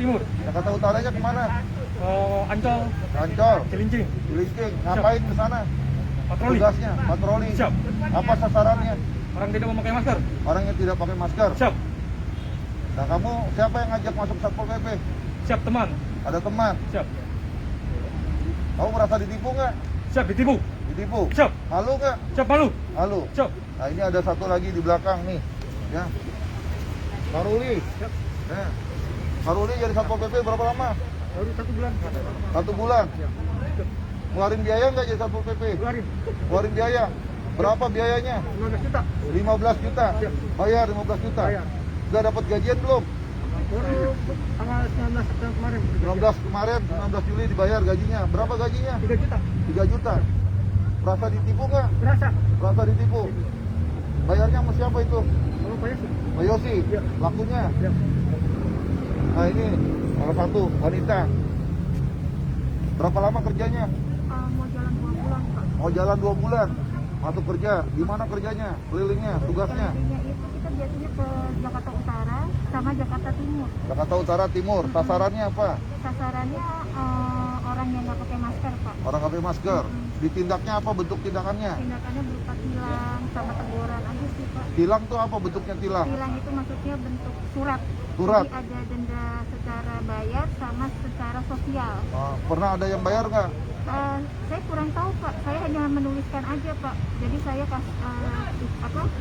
Timur. Jakarta Utaranya kemana? Ancol. Ancol. Cilincing. Cilincing. Ngapain ke sana? Patroli. Tugasnya patroli. Siap. Apa sasarannya? Orang tidak memakai masker. Orang yang tidak pakai masker. Siap. Nah, kamu siapa yang ngajak masuk Satpol PP? Siap teman. Ada teman. Siap. Kamu merasa ditipu nggak? Siap ditipu. Ditipu. Siap. Malu nggak? Siap malu. Malu. Siap. Nah, ini ada satu lagi di belakang nih. Ya. Karuli. Siap. Ya. Karuli jadi Satpol PP berapa lama? Baru 1 bulan. 1 bulan. Siap. Ngeluarin biaya nggak jadi Satpol PP? Keluarin. Ngeluarin biaya. Berapa biayanya? 15 juta. 15 juta. Siap. Bayar 15 juta. Bayar. Udah dapat gajian belum? Baru tanggal 19 September kemarin. 19 kemarin, 19 Juli dibayar gajinya. Berapa gajinya? 3 juta. 3 juta. Merasa ditipu nggak? Berasa. Merasa ditipu. Bayarnya sama siapa itu? Kalau bayar sih. Pak Yosi, Iya. lakunya. Siap. Nah, ini salah satu wanita. Berapa lama kerjanya? Mau jalan 2 bulan, Pak. Mau jalan 2 bulan. Masuk kerja. Di mana kerjanya? Kelilingnya, tugasnya. Kerjanya itu kita biasanya ke Jakarta Utara sama Jakarta Timur. Jakarta Utara Timur. Sasarannya apa? Sasarannya orang yang nggak pakai masker, Pak. Orang nggak pakai masker. Ditindaknya apa bentuk tindakannya? Tindakannya berupa tilang sama teguran aja sih, Pak. Tilang tuh apa bentuknya tilang? Tilang itu maksudnya bentuk surat. Surat. Jadi ada denda secara bayar sama secara sosial. Pernah ada yang bayar nggak? Saya kurang tahu, Pak. Saya hanya menuliskan aja, Pak. Jadi saya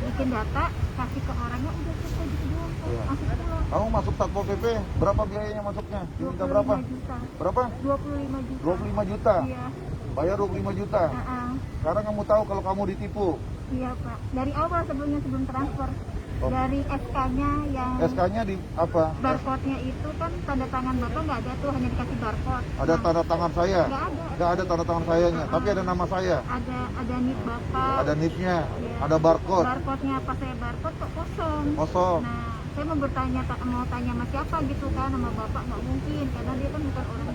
bikin data, kasih ke orangnya, udah selesai gitu doang, Pak. Iya. Masuk pulang. Kamu masuk Satpol PP, berapa biayanya masuknya? Diminta berapa? 25 juta. Berapa? 25 juta. 25 juta. Iya. Bayar 25 juta. Sekarang kamu tahu kalau kamu ditipu. Iya, Pak. Dari awal sebelum transfer. Oh. Dari SK-nya yang SK-nya di apa? barcode-nya itu kan tanda tangan Bapak nggak ada tuh, hanya dikasih barcode. Ada tanda tangan saya? Nggak ada. Nggak ada tanda tangan sayanya, tapi ada nama saya. Ada NIP Bapak. Ada NIP-nya, Iya. ada barcode. Barcode-nya pas saya barcode kok kosong. Kosong. Nah, saya mau mau tanya sama siapa gitu kan, sama Bapak nggak mungkin karena dia kan bukan orang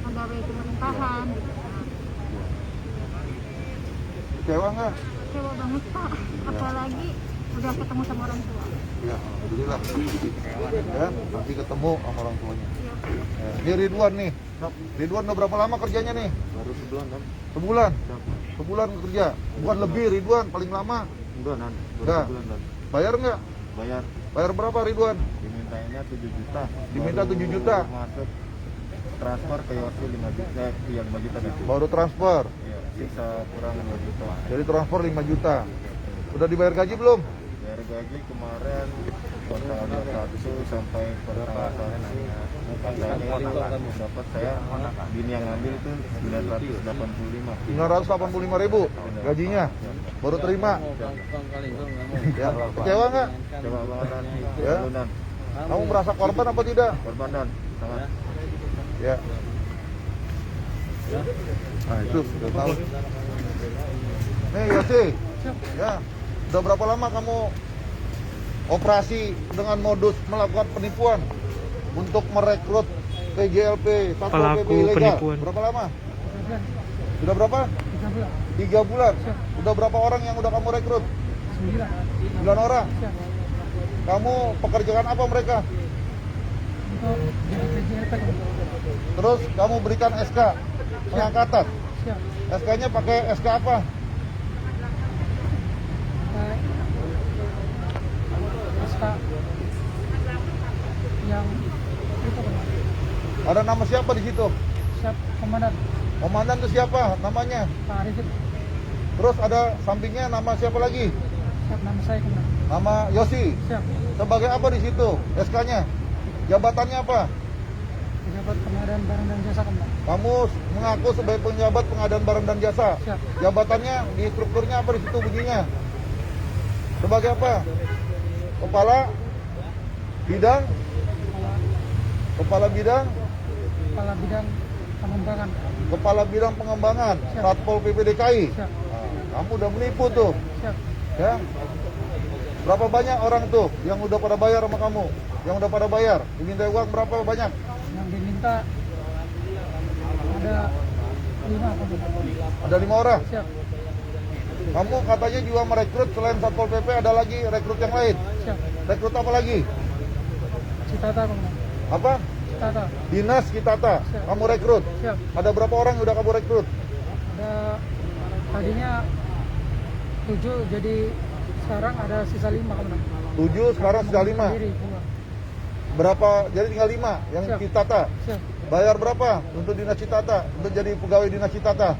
pegawai pemerintahan gitu kan. Kecewa nggak? Kecewa banget, Pak. Apalagi udah ketemu sama orang tua. Ya, alhamdulillah. Ya, nanti ketemu sama orang tuanya. Iya. Ya, ini Ridwan nih. Ridwan udah berapa lama kerjanya nih? Baru sebulan kan? Sebulan? Sebulan kerja? Bukan lebih Ridwan, paling lama? Enggak nan, Enggak. sebulan nan. Bayar nggak? Bayar, Bayar berapa Ridwan? dimintanya 7 juta. Diminta Baru 7 juta. Masuk transfer ke Yosi 5 juta, iya 5 juta gitu. Baru transfer. Iya, sisa kurang 2 juta. Jadi transfer 5 juta. Udah dibayar gaji belum? Bayar gaji kemarin tanggal 1 sampai pertanggal 1. Katanya dapat saya, bini yang ngambil itu 985. 985.000 gajinya. Baru terima. Ya, kecewa nggak? Coba banget Ya. nan. Kamu merasa korban apa tidak? Korban nan, sangat. Ya. Nah, itu udah tahu. Nih Yosi. Ya. Udah berapa lama kamu operasi dengan modus melakukan penipuan untuk merekrut PJLP, Satpol PP ilegal? Penipuan. Berapa lama? Sudah berapa? 3 bulan. Udah berapa orang yang udah kamu rekrut? 9 orang. Kamu pekerjaan apa mereka? Terus kamu berikan SK pengangkatan. SK-nya pakai SK apa? Yang itu kan Ada nama siapa di situ? siap komandan Komandan itu siapa namanya? Pak Arifin, Terus ada sampingnya nama siapa lagi? siap nama saya komandan, Nama Yosi. siap Sebagai apa di situ? SK-nya? Jabatannya apa? pejabat pengadaan barang dan jasa komandan, Kamu mengaku sebagai penjabat pengadaan barang dan jasa. siap Jabatannya di strukturnya apa di situ bunyinya? Sebagai apa? Kepala bidang, kepala bidang, kepala bidang pengembangan, kepala bidang pengembangan Siap. Satpol PP DKI. siap Kamu udah menipu tuh, siap ya? Berapa banyak orang tuh yang udah pada bayar sama kamu? Yang udah pada bayar, diminta uang berapa banyak? yang diminta ada 5 komandan, Ada 5 orang. siap Kamu katanya juga merekrut selain Satpol PP ada lagi rekrut yang lain. siap Rekrut apa lagi? Citata komandan, Apa? Citata. Dinas Citata. Siap. Kamu rekrut. Siap. Ada berapa orang yang udah kamu rekrut? Ada tadinya 7, jadi sekarang ada sisa 5 komandan. 7, sekarang sudah 5. Sendiri, 2. Berapa? Jadi tinggal 5 yang Siap. Citata. Siap. Bayar berapa untuk Dinas Citata? Untuk jadi pegawai Dinas Citata?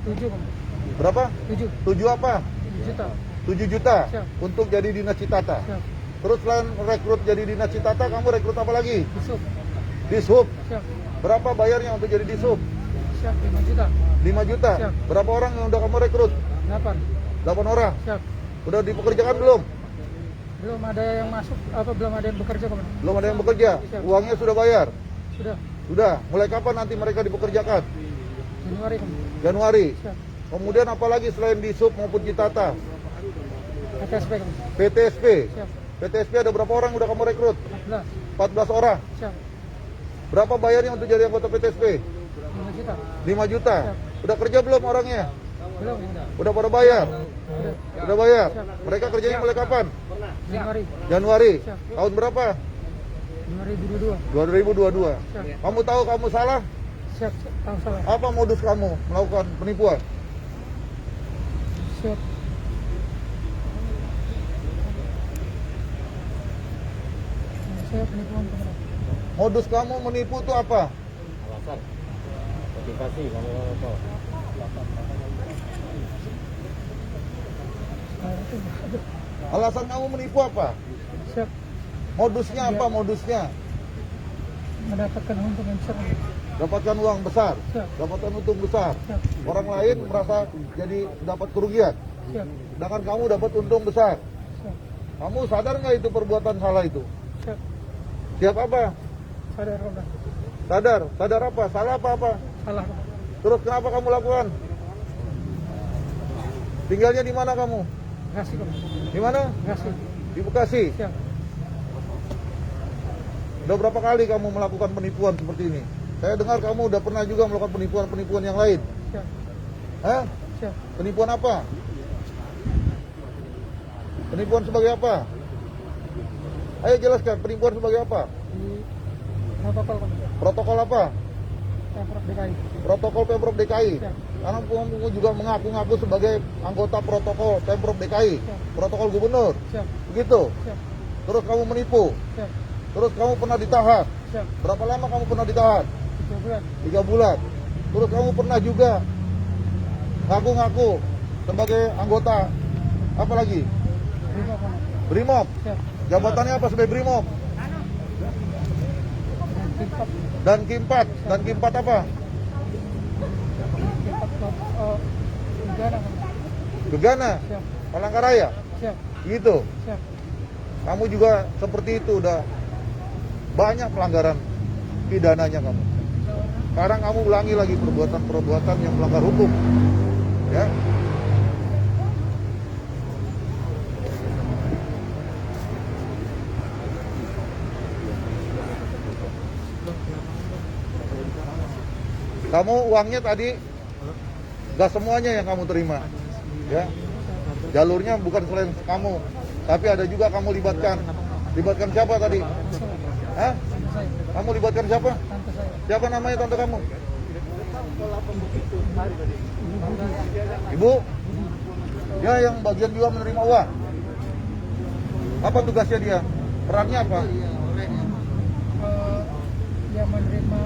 7 komandan. Berapa? 7 7 apa? juta. 7 juta Siap. untuk jadi Dinas Citata. Siap. Terus selain rekrut jadi Dinas Citata, kamu rekrut apa lagi? Besok. Dishub. Siap. Berapa bayarnya untuk jadi Dishub? Siap 5 juta. 5 juta. Siap. Berapa orang yang udah kamu rekrut? 8. 8 orang. Siap. Udah dipekerjakan belum? Belum ada yang masuk, belum ada yang bekerja komandan. Belum ada yang bekerja. Siap. Uangnya sudah bayar. Sudah. Sudah. Mulai kapan nanti mereka dipekerjakan? Januari komandan. Januari. Siap. Kemudian apa lagi selain Dishub maupun Citata? PTSP komandan. PTSP. Siap. PTSP ada berapa orang udah kamu rekrut? 14. 14 orang. Siap. Berapa bayarnya untuk jadi anggota PTSP? 5 juta. 5 juta. Siap. Udah kerja belum orangnya? Belum komandan. Udah pada bayar? Sudah. Udah bayar. Siap. Mereka kerjanya mulai kapan? Januari Januari. Siap. Tahun berapa? 2022. 2022. Siap. Kamu tahu kamu salah? Siap. Tahu salah. Apa modus kamu melakukan penipuan? Siap. Saya penipuan komandan. Modus kamu menipu itu apa? Alasan. Motivasi kamu apa? Alasan kamu menipu apa? Siap. Modusnya apa modusnya? Mendapatkan untung yang besar. Dapatkan uang besar, Siap. dapatkan untung besar. Siap. Orang lain merasa jadi dapat kerugian, Siap. sedangkan kamu dapat untung besar. Siap. Kamu sadar nggak itu perbuatan salah itu? Siap. Siap apa? Sadar komandan. Sadar, sadar apa? Salah apa? Salah komandan. Terus kenapa kamu lakukan? Tinggalnya di mana kamu? Bekasi komandan. Di mana? Bekasi. Di Bekasi. Siap. Udah berapa kali kamu melakukan penipuan seperti ini? Saya dengar kamu udah pernah juga melakukan penipuan-penipuan yang lain. Siap. Hah? Siap. Penipuan apa? Penipuan sebagai apa? Ayo jelaskan, penipuan sebagai apa? Di protokol komandan. Protokol apa? Pemprov DKI. Protokol Pemprov DKI. Siap. Karena kamu juga mengaku-ngaku sebagai anggota protokol Pemprov DKI. Siap. Protokol gubernur. Siap. Begitu. Siap. Terus kamu menipu. Siap. Terus kamu pernah ditahan. Siap. Berapa lama kamu pernah ditahan? 3 bulan. 3 bulan. Terus kamu pernah juga ngaku-ngaku sebagai anggota apa lagi? Terima komandan. Brimob. Siap. Jabatannya apa sebagai Brimob? Dan Kimpat. Dan Kimpat. Dan Kimpat apa? Kimpat Gegana komandan. Gegana. Siap. Palangkaraya. Siap. Gitu. Siap. Kamu juga seperti itu udah banyak pelanggaran pidananya kamu. Sekarang kamu ulangi lagi perbuatan-perbuatan yang melanggar hukum. Ya. Kamu uangnya tadi gak semuanya yang kamu terima. Ya. Jalurnya bukan selain kamu, tapi ada juga kamu libatkan. Libatkan siapa tadi? Hah? Tante saya. Kamu libatkan siapa? Tante saya. Siapa namanya tante kamu? Ibu Budi. Ibu? Ya, yang bagian juga menerima uang. Apa tugasnya dia? Perannya apa? Dia menerima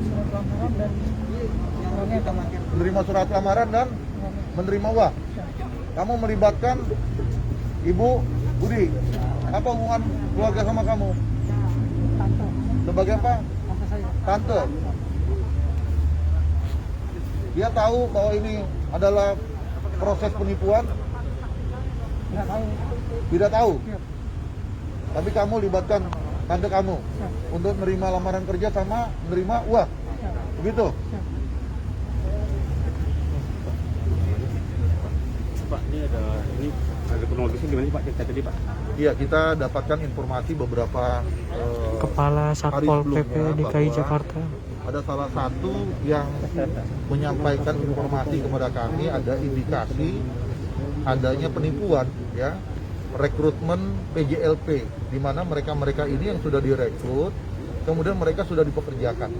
surat lamaran dan uangnya teman. Menerima surat lamaran dan menerima uang. Kamu melibatkan Ibu Budi. Apa hubungan keluarga sama kamu? Tante. Sebagai apa? Tante saya. Tante. Dia tahu bahwa ini adalah proses penipuan? Nggak tahu. Tidak tahu. Siap. Tapi kamu libatkan tante kamu Siap. untuk menerima lamaran kerja sama menerima uang. Siap. Begitu? Siap. Pak, ini ada kronologisnya gimana sih Pak cerita tadi Pak? Iya, kita dapatkan informasi beberapa Kepala hari Satpol sebelumnya PP DKI bahwa Jakarta. ada salah satu yang menyampaikan informasi kepada kami ada indikasi adanya penipuan, ya, rekrutmen PJLP, di mana mereka ini yang sudah direkrut kemudian mereka sudah dipekerjakan.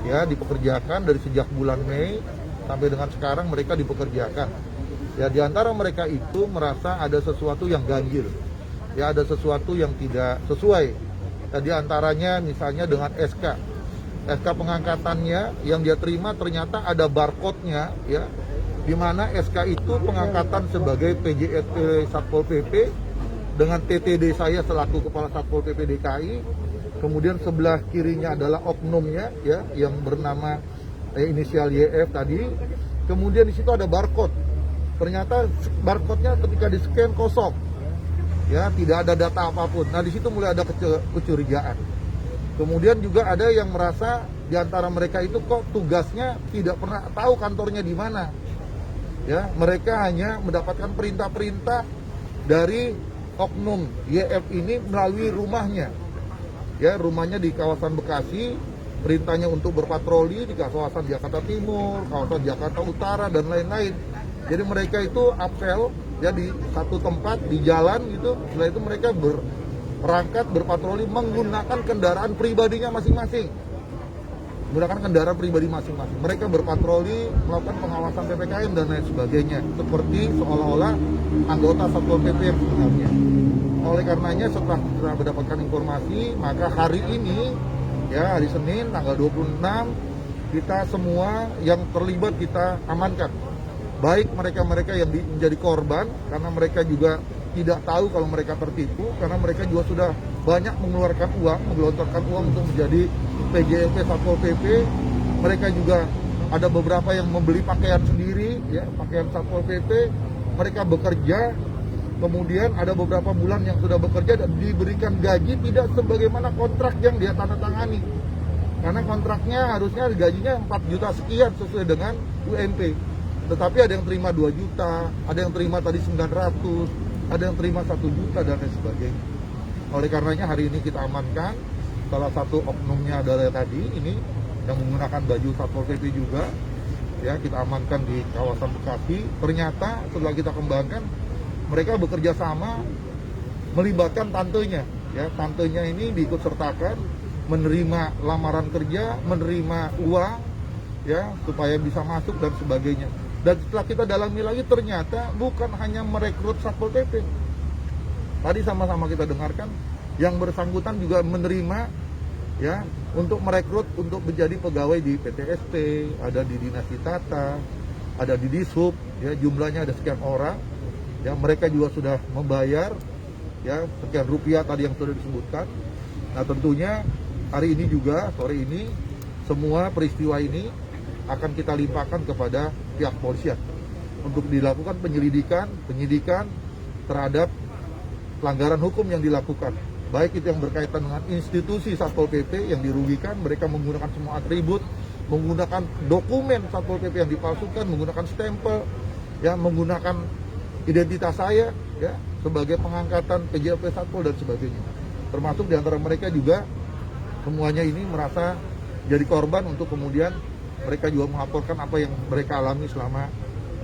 Ya, dipekerjakan dari sejak bulan Mei sampai dengan sekarang mereka dipekerjakan. Ya, di antara mereka itu merasa ada sesuatu yang ganjil. Ya, ada sesuatu yang tidak sesuai. Ya, di antaranya misalnya dengan SK pengangkatannya yang dia terima ternyata ada barcode-nya, ya, di mana SK itu pengangkatan sebagai PJSP Satpol PP dengan TTD saya selaku Kepala Satpol PP DKI, kemudian sebelah kirinya adalah oknumnya, ya, yang bernama inisial YF tadi, kemudian di situ ada barcode, ternyata barcode-nya ketika di-scan kosong, ya, tidak ada data apapun. Nah, di situ mulai ada kecurigaan. Kemudian juga ada yang merasa di antara mereka itu kok tugasnya tidak pernah tahu kantornya di mana. Ya, mereka hanya mendapatkan perintah-perintah dari oknum YF ini melalui rumahnya. Ya, rumahnya di kawasan Bekasi, perintahnya untuk berpatroli di kawasan Jakarta Timur, kawasan Jakarta Utara dan lain-lain. Jadi mereka itu apel ya di satu tempat di jalan gitu. Setelah itu mereka berangkat berpatroli menggunakan kendaraan pribadinya masing-masing. Menggunakan kendaraan pribadi masing-masing. Mereka berpatroli, melakukan pengawasan PPKM dan lain sebagainya. Seperti seolah-olah anggota Satpol PP yang sebenarnya. Oleh karenanya setelah mendapatkan informasi, maka hari ini, ya, hari Senin tanggal 26, kita semua yang terlibat kita amankan. Baik mereka-mereka yang menjadi korban, karena mereka juga tidak tahu kalau mereka tertipu, karena mereka juga sudah banyak mengeluarkan uang, menggelontorkan uang untuk menjadi PJSP Satpol PP. Mereka juga ada beberapa yang membeli pakaian sendiri, ya, pakaian Satpol PP. Mereka bekerja, kemudian ada beberapa bulan yang sudah bekerja dan diberikan gaji tidak sebagaimana kontrak yang dia tanda tangani. Karena kontraknya harusnya gajinya 4 juta sekian sesuai dengan UMP. Tetapi ada yang terima 2 juta, ada yang terima tadi 900, ada yang terima 1 juta dan lain sebagainya. Oleh karenanya hari ini kita amankan. Salah satu oknumnya adalah tadi ini yang menggunakan baju Satpol PP juga. Ya, kita amankan di kawasan Bekasi. Ternyata setelah kita kembangkan, mereka bekerja sama melibatkan tantenya. Ya, tantenya ini diikut sertakan menerima lamaran kerja, menerima uang, ya, supaya bisa masuk dan sebagainya. Dan setelah kita dalami lagi ternyata bukan hanya merekrut Satpol PP. Tadi sama-sama kita dengarkan yang bersangkutan juga menerima, ya, untuk merekrut untuk menjadi pegawai di PTSP, ada di Dinas Tata, ada di Dishub, ya, jumlahnya ada sekian orang. Ya, mereka juga sudah membayar, ya, sekian rupiah tadi yang sudah disebutkan. Nah, tentunya hari ini juga sore ini semua peristiwa ini akan kita limpahkan kepada pihak polisian untuk dilakukan penyidikan terhadap pelanggaran hukum yang dilakukan. Baik itu yang berkaitan dengan institusi Satpol PP yang dirugikan, mereka menggunakan semua atribut, menggunakan dokumen Satpol PP yang dipalsukan, menggunakan stempel, ya, menggunakan identitas saya, ya, sebagai pengangkatan PJSP Satpol dan sebagainya. Termasuk diantara mereka juga semuanya ini merasa jadi korban untuk kemudian mereka juga melaporkan apa yang mereka alami selama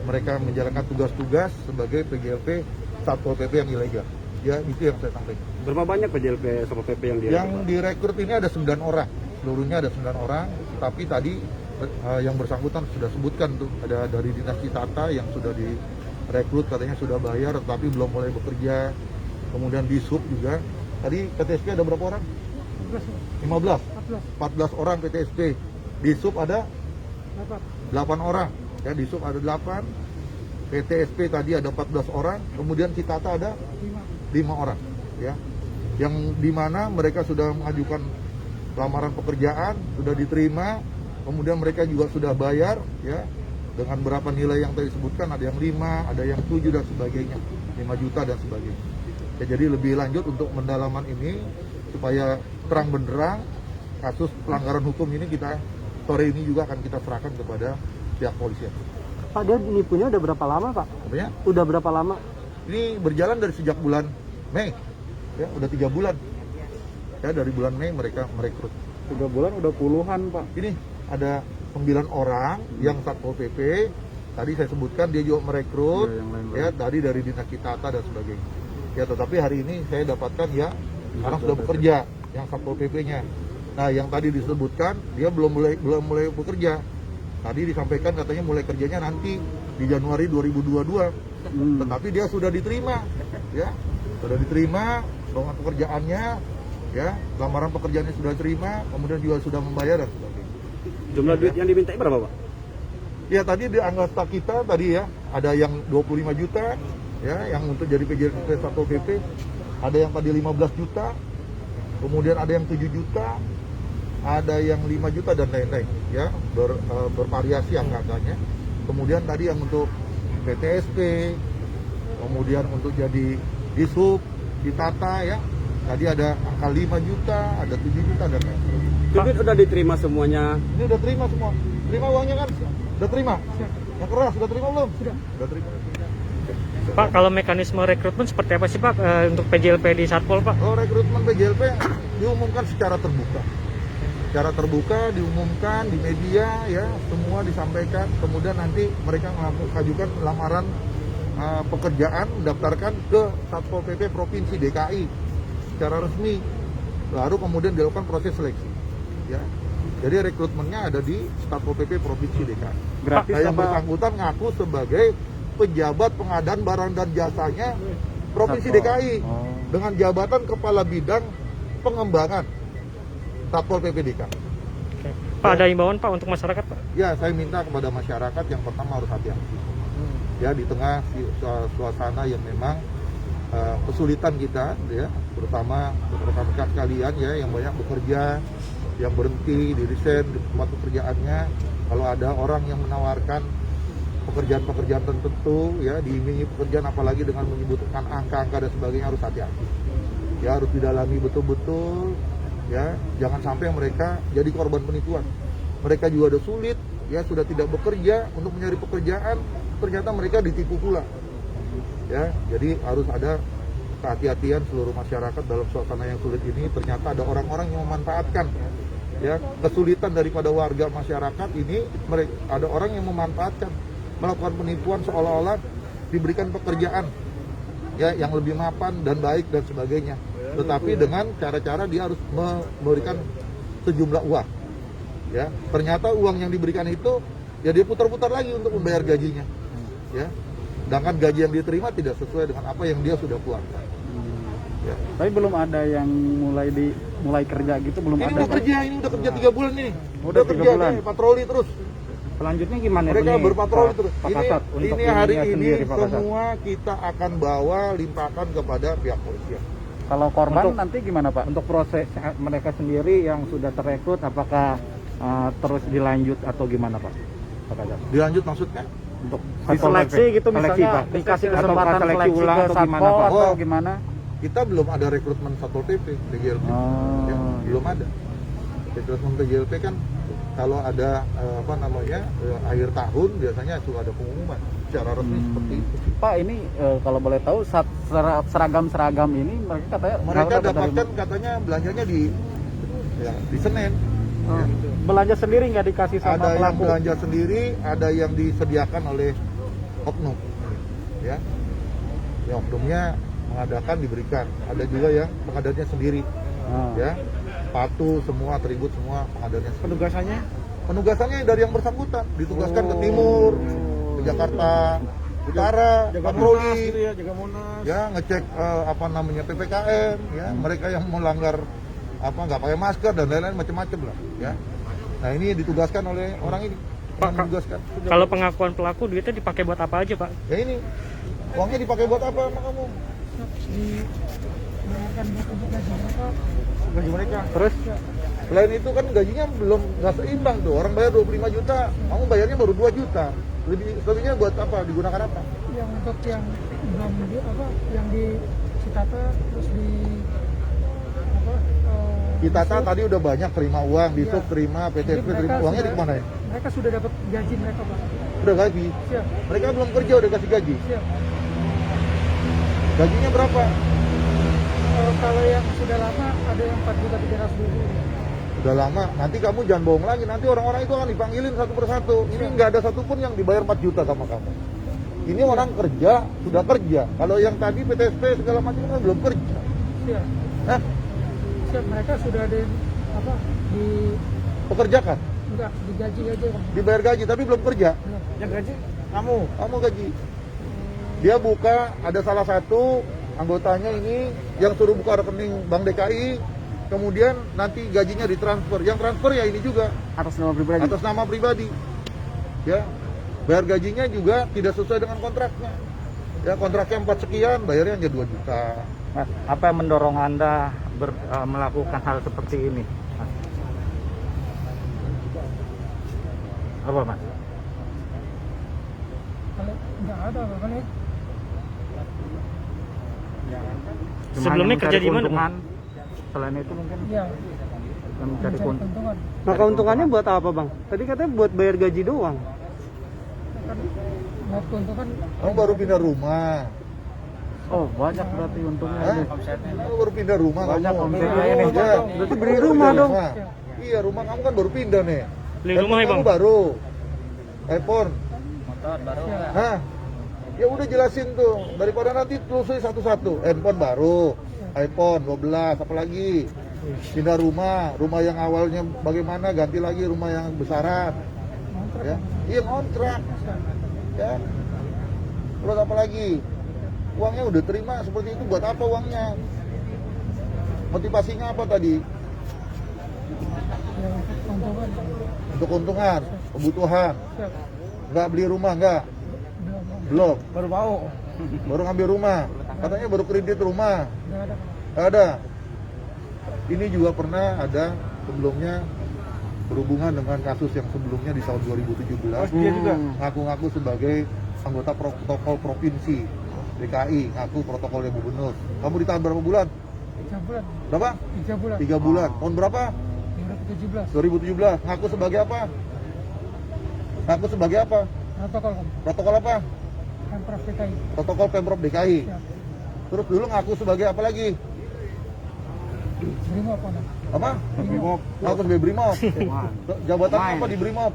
mereka menjalankan tugas-tugas sebagai PJLP Satpol PP yang ilegal. Ya, itu yang saya sampaikan. Berapa banyak PJLP Satpol PP yang direkrut ini ada 9 orang. Seluruhnya ada 9 orang, tapi tadi yang bersangkutan sudah sebutkan tuh, ada dari Dinas Tata yang sudah direkrut katanya sudah bayar tapi belum mulai bekerja. Kemudian di Sub juga. Tadi PTSP ada berapa orang? 14 orang PTSP. Di Sub ada 8 orang. Ya, di Sub ada 8. PTSP tadi ada 14 orang, kemudian Citata ada 5 orang, ya. Yang dimana mereka sudah mengajukan lamaran pekerjaan, sudah diterima, kemudian mereka juga sudah bayar, ya, dengan berapa nilai yang tadi disebutkan, ada yang 5, ada yang 7 dan sebagainya, 5 juta dan sebagainya. Ya, jadi lebih lanjut untuk pendalaman ini supaya terang benderang kasus pelanggaran hukum ini kita sore ini juga akan kita serahkan kepada pihak polisian. Pak, dia nipunya udah berapa lama, Pak? Apanya? Udah berapa lama? Ini berjalan dari sejak bulan Mei, ya, udah 3 bulan. Ya, dari bulan Mei mereka merekrut. 3 bulan udah puluhan, Pak. Ini ada 9 orang yang Satpol PP. Tadi saya sebutkan dia juga merekrut, ya, tadi dari Dinas Tata dan sebagainya. Ya, tetapi hari ini saya dapatkan ya, karena sudah bekerja yang Satpol PP-nya. Nah, yang tadi disebutkan dia belum mulai bekerja. Tadi disampaikan katanya mulai kerjanya nanti di Januari 2022. Tetapi dia sudah diterima, ya. Sudah diterima dengan pekerjaannya, ya. Lamaran pekerjaannya sudah diterima, kemudian juga sudah membayar dan sebagainya. Jumlah duit yang diminta berapa, Pak? Ya, tadi di anggota kita tadi ya, ada yang 25 juta, ya, yang untuk jadi PJLP Satpol PP, ada yang tadi 15 juta, kemudian ada yang 7 juta, ada yang 5 juta dan lain-lain, ya, bervariasi angka-angkanya. Kemudian tadi yang untuk PTSP, kemudian untuk jadi disub, ditata, ya, tadi ada angka 5 juta, ada 7 juta dan lain-lain. Duit udah diterima semuanya. Ini udah terima semua, terima uangnya kan? Udah terima? Yang keras sudah terima belum? Sudah terima. Pak, kalau mekanisme rekrutmen seperti apa sih Pak untuk PJLP di Satpol Pak? Kalau rekrutmen PJLP diumumkan secara terbuka. Secara terbuka diumumkan di media, ya, semua disampaikan. Kemudian nanti mereka mengajukan lamaran pekerjaan, mendaftarkan ke Satpol PP Provinsi DKI secara resmi. Lalu kemudian dilakukan proses seleksi, ya. Jadi rekrutmennya ada di Satpol PP Provinsi DKI. Gratis Yang apa? bersangkutan ngaku sebagai pejabat pengadaan barang dan jasanya Provinsi DKI dengan jabatan Kepala Bidang Pengembangan Satpol PP DKI. Oke. Pak, ada imbauan Pak untuk masyarakat Pak? Ya, saya minta kepada masyarakat yang pertama harus hati-hati. Ya, di tengah suasana yang memang kesulitan kita, ya, terutama rekan-rekan sekalian, ya, yang banyak bekerja, yang berhenti di resign di tempat pekerjaannya. Kalau ada orang yang menawarkan pekerjaan-pekerjaan tertentu, ya, diiming-imingi pekerjaan, apalagi dengan menyebutkan angka-angka dan sebagainya, harus hati-hati. Ya, harus didalami betul-betul, ya, jangan sampai mereka jadi korban penipuan. Mereka juga ada sulit, ya, sudah tidak bekerja untuk mencari pekerjaan, ternyata mereka ditipu pula. Ya, jadi harus ada kehati-hatian seluruh masyarakat dalam suasana yang sulit ini. Ternyata ada orang-orang yang memanfaatkan, ya, kesulitan daripada warga masyarakat ini. Ada orang yang memanfaatkan, melakukan penipuan seolah-olah diberikan pekerjaan, ya, yang lebih mapan dan baik dan sebagainya. Tetapi dengan cara-cara dia harus memberikan sejumlah uang, ya. Ternyata uang yang diberikan itu, ya, dia putar-putar lagi untuk membayar gajinya, ya. Sedangkan gaji yang diterima tidak sesuai dengan apa yang dia sudah keluarkan. Ya. Tapi belum ada yang mulai kerja gitu, belum Ini ada. udah kerja, ini udah kerja 3 bulan ini. Udah 3 kerja bulan. nih, patroli terus. Selanjutnya gimana? Mereka berpatroli terus. Pak Kasat, untuk Ini hari ininya ini sendiri, Pak Kasat. semua kita akan bawa limpahkan kepada pihak polisian. Kalau korban Untuk- nanti gimana Pak? Untuk proses mereka sendiri yang sudah terrekrut, apakah terus dilanjut atau gimana Pak? Pak Kasat. Dilanjut maksudnya? Untuk Diseleksi gitu seleksi, misalnya, Pak. dikasih Atau kesempatan seleksi seleksi ulang ke atau gimana Satpol Pak? atau Oh. Gimana? Kita belum ada rekrutmen Satpol PP PJLP. Oh. Ya, belum ada. Rekrutmen PJLP kan kalau ada akhir tahun biasanya sudah ada pengumuman secara resmi seperti itu. Pak, ini kalau boleh tahu seragam-seragam ini mereka katanya Mereka dapat dari- dapatkan katanya belanjanya di Senen. Oh, Ya. belanja sendiri nggak dikasih sama Ada yang pelaku? belanja sendiri, ada yang disediakan oleh oknum, ya. Yang oknumnya mengadakan diberikan. Ada juga yang pengadaannya sendiri, Oh. ya. Sepatu semua, atribut semua pengadaannya sendiri. Penugasannya? Penugasannya dari yang bersangkutan, ditugaskan ke timur, ke Jakarta Utara, patroli, jaga Monas. ya, ngecek PPKM, ya, mereka yang melanggar nggak pakai masker dan lain-lain macam-macam lah, ya. Nah, ini ditugaskan oleh orang ini, Pak, ditugaskan. Kalau pengakuan pelaku duitnya dipakai buat apa aja Pak? Ya ini, uangnya dipakai buat apa sama kamu? Dengarkan untuk gaji mereka. Gaji mereka. Terus Selain itu kan gajinya nggak seimbang tuh. Orang bayar 25 juta, kamu bayarnya baru 2 juta. Lebihnya buat apa? Digunakan apa? Yang untuk yang belum yang di Citata terus di Kita Disub. tadi udah banyak terima uang, di Iya. sub terima, PTSP Jadi terima. mereka Uangnya di sudah- kemana ya? Mereka sudah dapat gaji mereka Pak. Udah gaji. Siap, Mereka belum kerja udah kasih gaji. siap. Gajinya berapa? Kalau yang sudah lama ada yang 4.300.000. Udah lama. Nanti kamu jangan bohong lagi. Nanti orang-orang itu akan dipanggilin satu persatu. Ini nggak ada satupun yang dibayar 4 juta sama kamu. Ini orang kerja, sudah kerja. Kalau yang tadi PTSP segala macam kan belum kerja. Siap. Hah? Siap, mereka sudah ada yang Di Pekerjakan, enggak digaji aja Bang. dibayar gaji tapi belum kerja. Yang gaji kamu. Kamu gaji. Dia buka, ada salah satu anggotanya ini yang suruh buka rekening Bank DKI, kemudian nanti gajinya ditransfer. Yang transfer ya ini juga Atas nama pribadi. atas nama pribadi. Ya, bayar gajinya juga tidak sesuai dengan kontraknya. Ya, kontraknya 4 sekian, bayarnya hanya 2 juta. Mas, apa yang mendorong Anda melakukan hal seperti ini? Mas? Apa, Mas? Kalau enggak ada Bang ya. Cuma Sebelumnya hanya kerja mencari di mana, keuntungan. Selain itu mungkin Iya, mencari keuntungan. keuntungan. Nah keuntungannya buat apa bang? Tadi katanya buat bayar gaji doang. Kan buat keuntungan Kamu baru pindah rumah. Oh, banyak berarti untungnya. Hah? ini. Kamu baru pindah rumah. Banyak kamu. omsetnya ini. Iya. Berarti beli Kamu baru rumah pindah dong. Iya, rumah kamu kan baru pindah nih. Beli rumah ya, Kamu Bang? baru. iPhone. Hah? Ya udah jelasin tuh, daripada nanti telusuri satu-satu. Handphone baru, iPhone 12, apalagi pindah rumah yang awalnya bagaimana, ganti lagi rumah yang besaran. Ya, iya kontrak. Ya. Terus apa lagi? Uangnya udah terima seperti itu, buat apa uangnya? Motivasinya apa tadi? ya untuk keuntungan. Untuk keuntungan, kebutuhan. Siap. Nggak beli rumah, nggak? Belum Bang. Belum. Baru mau. Baru ngambil rumah. Katanya baru kredit rumah. Enggak ada. Nggak ada. Ini juga pernah ada sebelumnya berhubungan dengan kasus yang sebelumnya di tahun 2017. Dia juga. Ngaku-ngaku sebagai anggota protokol provinsi DKI, ngaku protokolnya gubernur. Kamu ditahan berapa bulan? 3 bulan. Berapa? 3 bulan. 3 bulan. Tahun berapa? 2017. 2017. Ngaku sebagai apa? Ngaku sebagai apa? Protokol Bang. Protokol apa? Pemprov DKI. Protokol Pemprov DKI. Siap. Terus dulu ngaku sebagai apa lagi? Brimob Bang. Apa? Brimob. Ngaku sebagai Brimob. Jabatan apa di Brimob?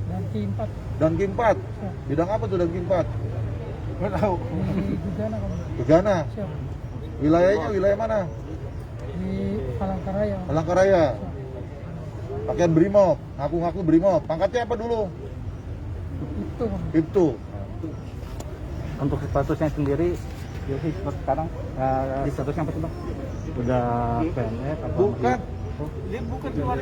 Dan K4 Dan Kim 4. Bidang apa tuh Dan Kim 4? di Gudana Bang. Gegana. Siap. Wilayahnya wilayah mana? Di Palangkaraya. Palangkaraya. Pakaian Brimob, ngaku-ngaku Brimob. Pangkatnya apa dulu? Itu Bang. Itu. Untuk statusnya sendiri, Yosi sekarang statusnya apa sih bang? Udah PNS atau Bukan. Dia bukan keluar.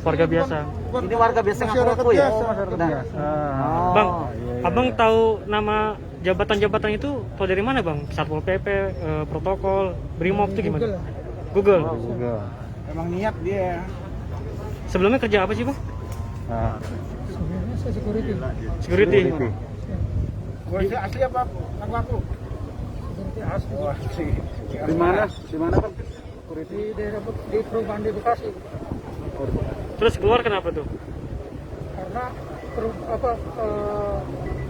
Warga biasa. Ini warga biasa nggak Masyarakat perlu ya? biasa. Masyarakat Nah, biasa. Bang, iya, iya. abang tahu nama jabatan-jabatan itu tahu dari mana bang? Satpol PP, protokol, Brimob itu gimana? Google. Google. Emang niat dia. Sebelumnya kerja apa sih bang? Nah, Sebenarnya saya security. Security. Polisi asli apa? Aku. Security asli. Oh, asli. Di mana? Di mana bang? Security di daerah di perumahan di Bekasi. Terus keluar kenapa tuh? Karena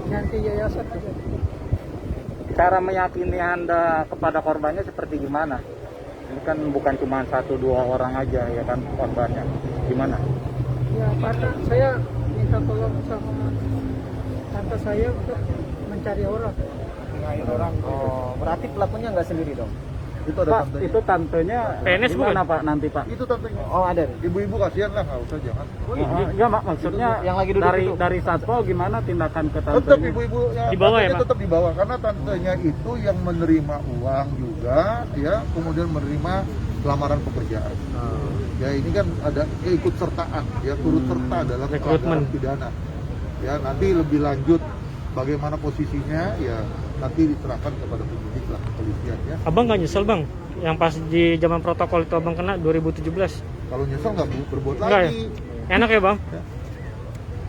ganti yayasan aja. cara meyakini Anda kepada korbannya seperti gimana? Ini kan bukan cuma 1-2 orang aja ya kan korbannya. Gimana? Ya karena saya minta tolong sama tante saya untuk mencari orang. Oh, berarti pelakunya nggak sendiri dong? itu ada Pak, tantenya. itu tantenya PNS gimana Pak nanti Pak? Itu tantenya. Oh ada. Ibu-ibu kasihan lah, nggak usah jangan. Ya maksudnya Yang lagi duduk itu. dari satpol gimana tindakan ke Tetap tantenya? ibu-ibu ya, Di bawah ya, tantenya Pak? tetap di bawah karena tantenya itu yang menerima uang juga ya, kemudian menerima lamaran pekerjaan. Ya ini kan ada keikut sertaan ya, turut serta dalam Rekrutmen. pelanggaran pidana. Ya nanti lebih lanjut bagaimana posisinya ya nanti diserahkan kepada penyidik lah, kepolisian ya. Abang nggak nyesel bang? Yang pas di zaman protokol itu abang kena 2017? Kalau nyesel nggak berbuat Enggak ya? lagi. Enak ya bang?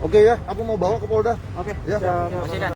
Oke ya, aku mau bawa ke Polda. Oke. Ya.